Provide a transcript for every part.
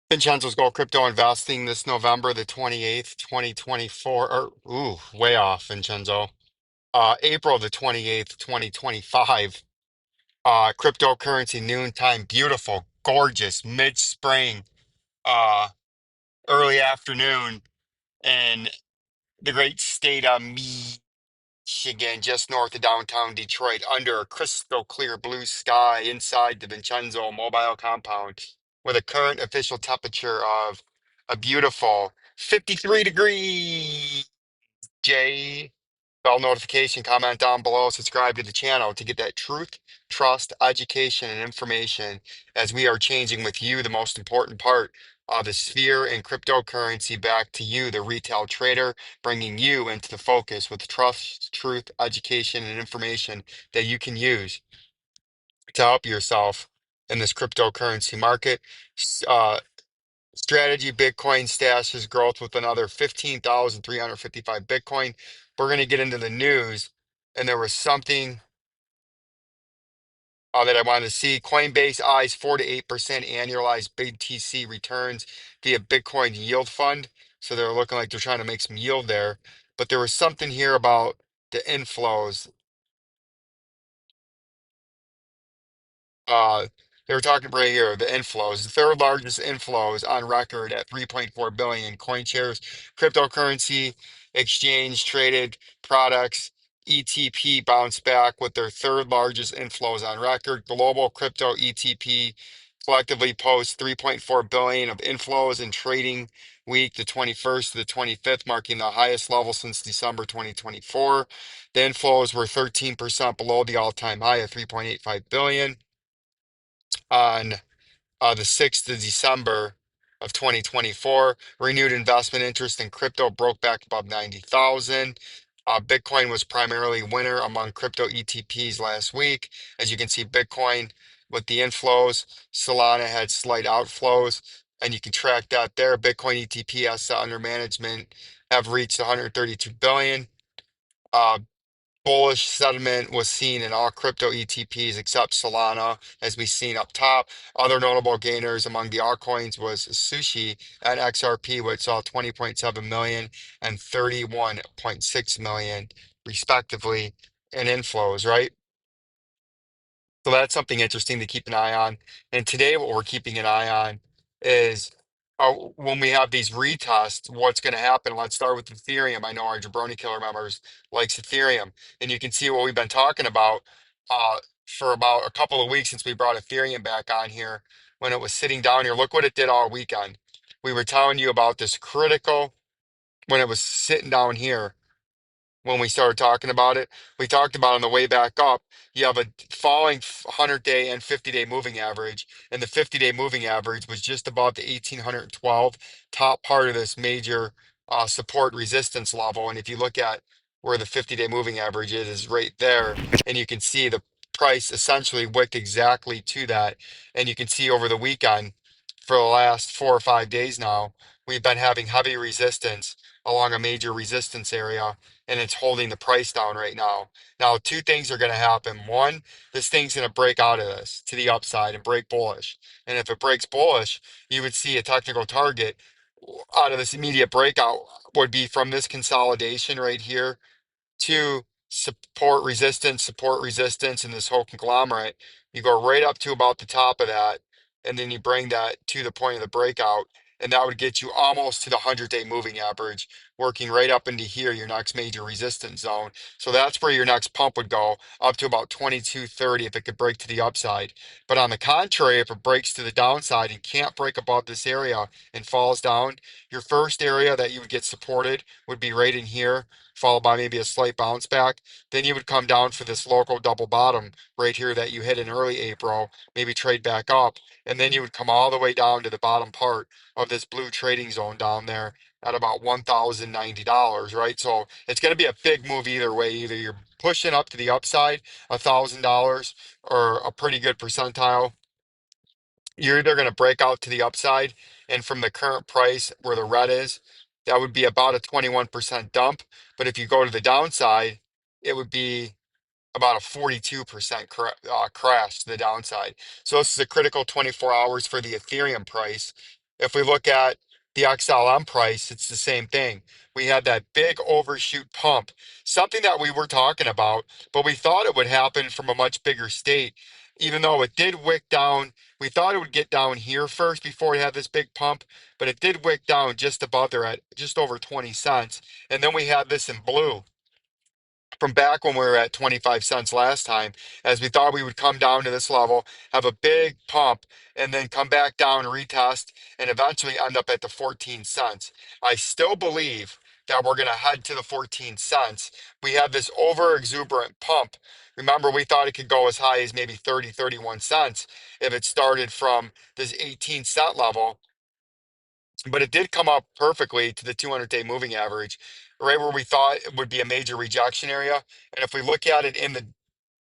Vincenzo's Gold Crypto Investing this November the 28th, 2024. Way off, Vincenzo. April the 28th, 2025. Cryptocurrency noontime, beautiful, gorgeous, mid-spring, uh, early afternoon in the great state of Michigan, just north of downtown Detroit, under a crystal clear blue sky inside the Vincenzo mobile compound with a current official temperature of a beautiful 53 degrees. J. Bell notification, comment down below, subscribe to the channel to get that truth, trust, education, and information as we are changing with you the most important part of the sphere and cryptocurrency back to you, the retail trader, bringing you into the focus with trust, truth, education, and information that you can use to help yourself in this cryptocurrency market. Uh, Strategy Bitcoin stashes growth with another 15,355 Bitcoin. We're going to get into the news, and there was something that I wanted to see. Coinbase eyes 4 to 8% annualized BTC returns via Bitcoin yield fund. So they're looking like they're trying to make some yield there. But there was something here about the inflows. Uh, they were talking right here, the inflows, the third largest inflows on record at 3.4 billion coin shares, cryptocurrency exchange traded products, ETP bounced back with their third largest inflows on record. Global crypto ETP collectively posts 3.4 billion of inflows in trading week, the 21st to the 25th, marking the highest level since December 2024. The inflows were 13% below the all-time high of 3.85 billion on the 6th of December of 2024. Renewed investment interest in crypto broke back above 90,000. Bitcoin was primarily winner among crypto ETPs last week. As you can see, Bitcoin with the inflows, Solana had slight outflows, and you can track that there. Bitcoin ETP asset under management have reached 132 billion. Uh, Bullish sentiment was seen in all crypto ETPs except Solana, as we've seen up top. Other notable gainers among the altcoins was Sushi and XRP, which saw 20.7 million and 31.6 million, respectively, in inflows, right? So that's something interesting to keep an eye on. And today, what we're keeping an eye on is when we have these retests, what's going to happen? Let's start with Ethereum. I know our Jabroni Killer members likes Ethereum, and you can see what we've been talking about for about a couple of weeks since we brought Ethereum back on here when it was sitting down here. Look what it did all weekend. We were telling you about this critical when it was sitting down here when we started talking about it. We talked about on the way back up, you have a falling 100-day and 50-day moving average, and the 50-day moving average was just above the 1812 top part of this major support resistance level. And if you look at where the 50-day moving average is right there, and you can see the price essentially wicked exactly to that. And you can see over the weekend, for the last 4 or 5 days now, we've been having heavy resistance along a major resistance area, and it's holding the price down right now. Now, two things are going to happen. One, this thing's going to break out of this to the upside and break bullish. And if it breaks bullish, you would see a technical target out of this immediate breakout would be from this consolidation right here to support resistance, and this whole conglomerate. You go right up to about the top of that, and then you bring that to the point of the breakout, and that would get you almost to the 100-day moving average, working right up into here, your next major resistance zone. So that's where your next pump would go, up to about 2230 if it could break to the upside. But on the contrary, if it breaks to the downside and can't break above this area and falls down, your first area that you would get supported would be right in here, followed by maybe a slight bounce back. Then you would come down for this local double bottom right here that you hit in early April, maybe trade back up, and then you would come all the way down to the bottom part of this blue trading zone down there at about $1,090, right? So it's going to be a big move either way. Either you're pushing up to the upside, $1,000, or a pretty good percentile. You're either going to break out to the upside, and from the current price where the red is, that would be about a 21% dump. But if you go to the downside, it would be about a 42% crash to the downside. So this is a critical 24 hours for the Ethereum price. If we look at the XLM price, it's the same thing. We had that big overshoot pump, something that we were talking about, but we thought it would happen from a much bigger state. Even though it did wick down, we thought it would get down here first before it had this big pump, but it did wick down just above there at just over 20 cents. And then we had this in blue from back when we were at 25 cents last time, as we thought we would come down to this level, have a big pump, and then come back down, retest, and eventually end up at the 14 cents. I still believe that we're going to head to the 14 cents. We have this over exuberant pump. Remember, we thought it could go as high as maybe 30, 31 cents if it started from this 18-cent level, but it did come up perfectly to the 200-day moving average, right where we thought it would be a major rejection area. And if we look at it in the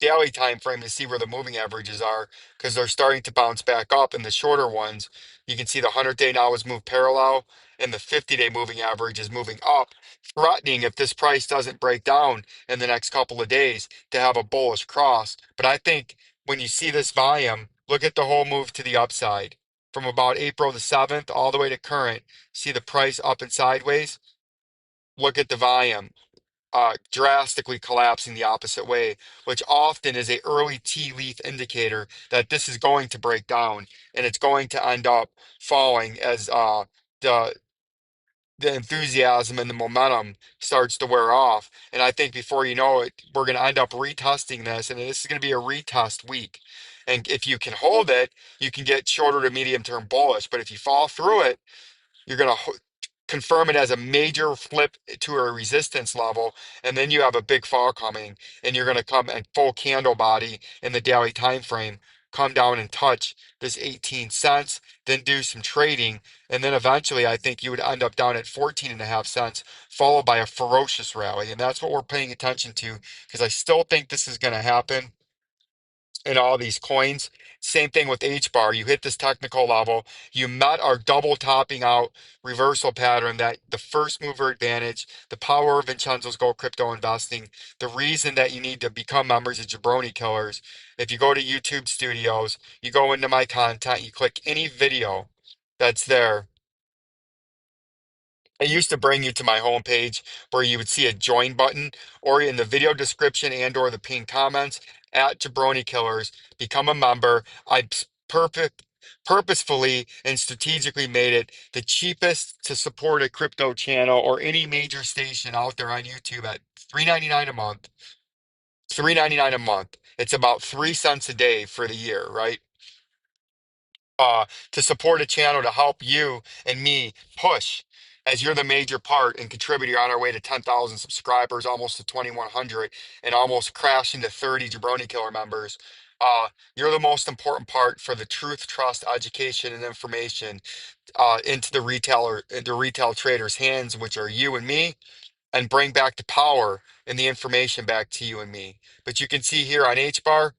daily time frame to see where the moving averages are, because they're starting to bounce back up in the shorter ones, you can see the 100-day now is moved parallel, and the 50-day moving average is moving up, threatening, if this price doesn't break down in the next couple of days, to have a bullish cross. But I think when you see this volume, look at the whole move to the upside from about April the 7th all the way to current. See the price up and sideways. Look at the volume drastically collapsing the opposite way, which often is a early tea leaf indicator that this is going to break down and it's going to end up falling as the the enthusiasm and the momentum starts to wear off. And I think before you know it, we're going to end up retesting this, and this is going to be a retest week. And if you can hold it, you can get shorter to medium term bullish. But if you fall through it, you're going to confirm it as a major flip to a resistance level, and then you have a big fall coming, and you're going to come at full candle body in the daily time frame, come down and touch this 18 cents, then do some trading, and then eventually I think you would end up down at 14 and a half cents, followed by a ferocious rally. And that's what we're paying attention to, because I still think this is going to happen in all these coins. Same thing with H bar. You hit this technical level. You met our double topping out reversal pattern, that the first mover advantage, the power of Vincenzo's Gold Crypto Investing, the reason that you need to become members of Jabroni Killers. If you go to YouTube Studios, you go into my content, you click any video that's there. It used to bring you to my homepage where you would see a join button, or in the video description and or the pinned comments at Jabroni Killers, become a member. Perfect purposefully and strategically made it the cheapest to support a crypto channel or any major station out there on YouTube at $3.99 a month. $3.99 a month. It's about 3 cents a day for the year, right? To support a channel to help you and me push, as you're the major part and contributor on our way to 10,000 subscribers, almost to 2,100, and almost crashing to 30 Jabroni Killer members. You're the most important part for the truth, trust, education, and information into the retail traders' hands, which are you and me, and bring back the power and the information back to you and me. But you can see here on H bar,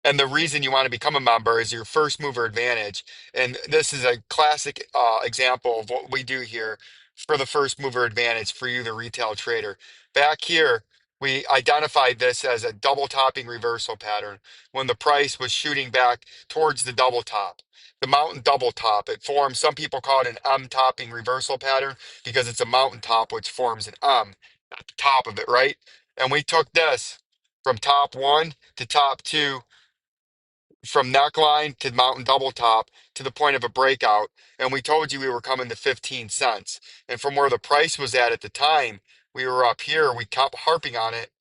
and the reason you want to become a member is your first mover advantage. And this is a classic example of what we do here for the first mover advantage for you, the retail trader. Back here, we identified this as a double topping reversal pattern when the price was shooting back towards the double top. The mountain double top, it forms, some people call it an M topping reversal pattern because it's a mountain top which forms an M at the top of it, right? And we took this from top one to top two, from neckline to mountain double top to the point of a breakout. And we told you we were coming to 15 cents. And from where the price was at the time, we were up here. We kept harping on it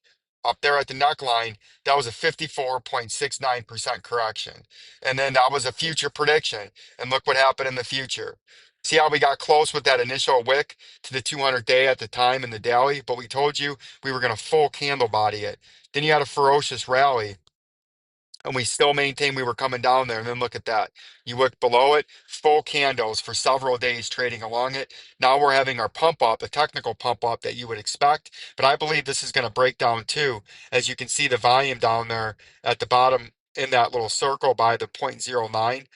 up there at the neckline. That was a 54.69% correction. And then that was a future prediction. And look what happened in the future. See how we got close with that initial wick to the 200-day at the time in the daily, but we told you we were going to full candle body it. Then you had a ferocious rally, and we still maintain we were coming down there. And then look at that. You look below it, full candles for several days trading along it. Now we're having our pump up, a technical pump up that you would expect. But I believe this is going to break down too. As you can see, the volume down there at the bottom in that little circle by the 0.09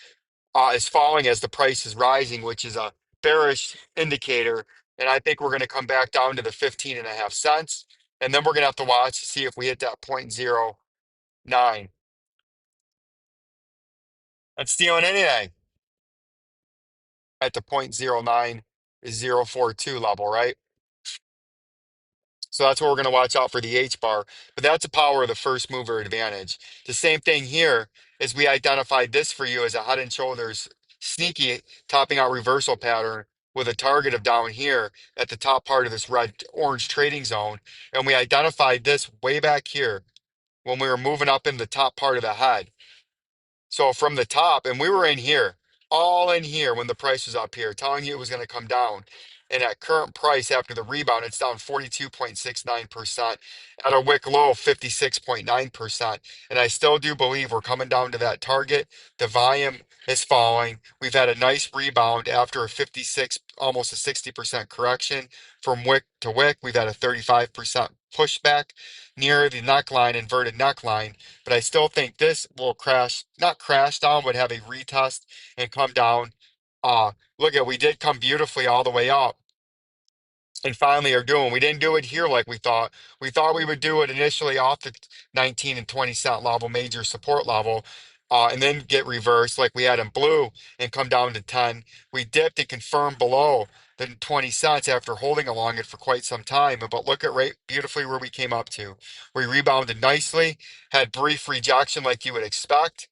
is falling as the price is rising, which is a bearish indicator. And I think we're going to come back down to the 15 and a half cents. And then we're going to have to watch to see if we hit that 0.09. That's stealing anything. at the 0.09042 level, right? So that's what we're going to watch out for the H bar. But that's the power of the first mover advantage. The same thing here is we identified this for you as a head and shoulders sneaky topping out reversal pattern with a target of down here at the top part of this red orange trading zone. And we identified this way back here when we were moving up in the top part of the head. So from the top, and we were in here, all in here when the price was up here, telling you it was going to come down. And at current price after the rebound, it's down 42.69% at a wick low of 56.9%. And I still do believe we're coming down to that target. The volume is falling. We've had a nice rebound after a 56, almost a 60% correction from wick to wick. We've had a 35% pushback near the neckline, inverted neckline, but I still think this will crash, not crash down, but have a retest and come down. Look at, we did come beautifully all the way up and finally are doing. We didn't do it here like we thought. We thought we would do it initially off the 19 and 20 cent level, major support level, and then get reversed like we had in blue and come down to 10. We dipped and confirmed below the 20 cents after holding along it for quite some time. But look at right beautifully where we came up to. We rebounded nicely, had brief rejection like you would expect,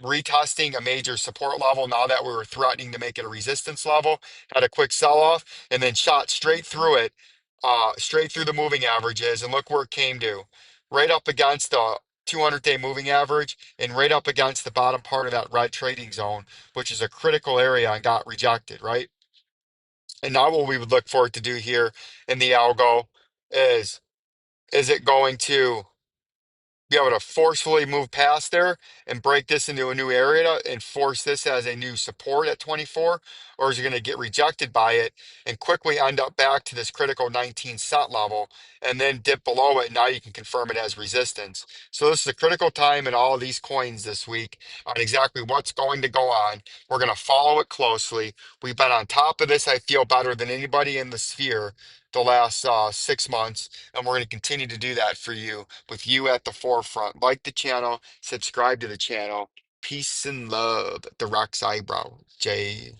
retesting a major support level now that we were threatening to make it a resistance level, had a quick sell-off, and then shot straight through it, straight through the moving averages, and look where it came to. Right up against the 200-day moving average and right up against the bottom part of that red trading zone, which is a critical area and got rejected, right? And now what we would look for it to do here in the algo is it going to be able to forcefully move past there and break this into a new area and force this as a new support at 24? Or is it going to get rejected by it and quickly end up back to this critical 19 cent level and then dip below it? And now you can confirm it as resistance. So this is a critical time in all of these coins this week on exactly what's going to go on. We're going to follow it closely. We've been on top of this, I feel, better than anybody in the sphere the last 6 months, and we're going to continue to do that for you with you at the forefront. Like the channel, subscribe to the channel. Peace and love. The Rock's eyebrow. Jay.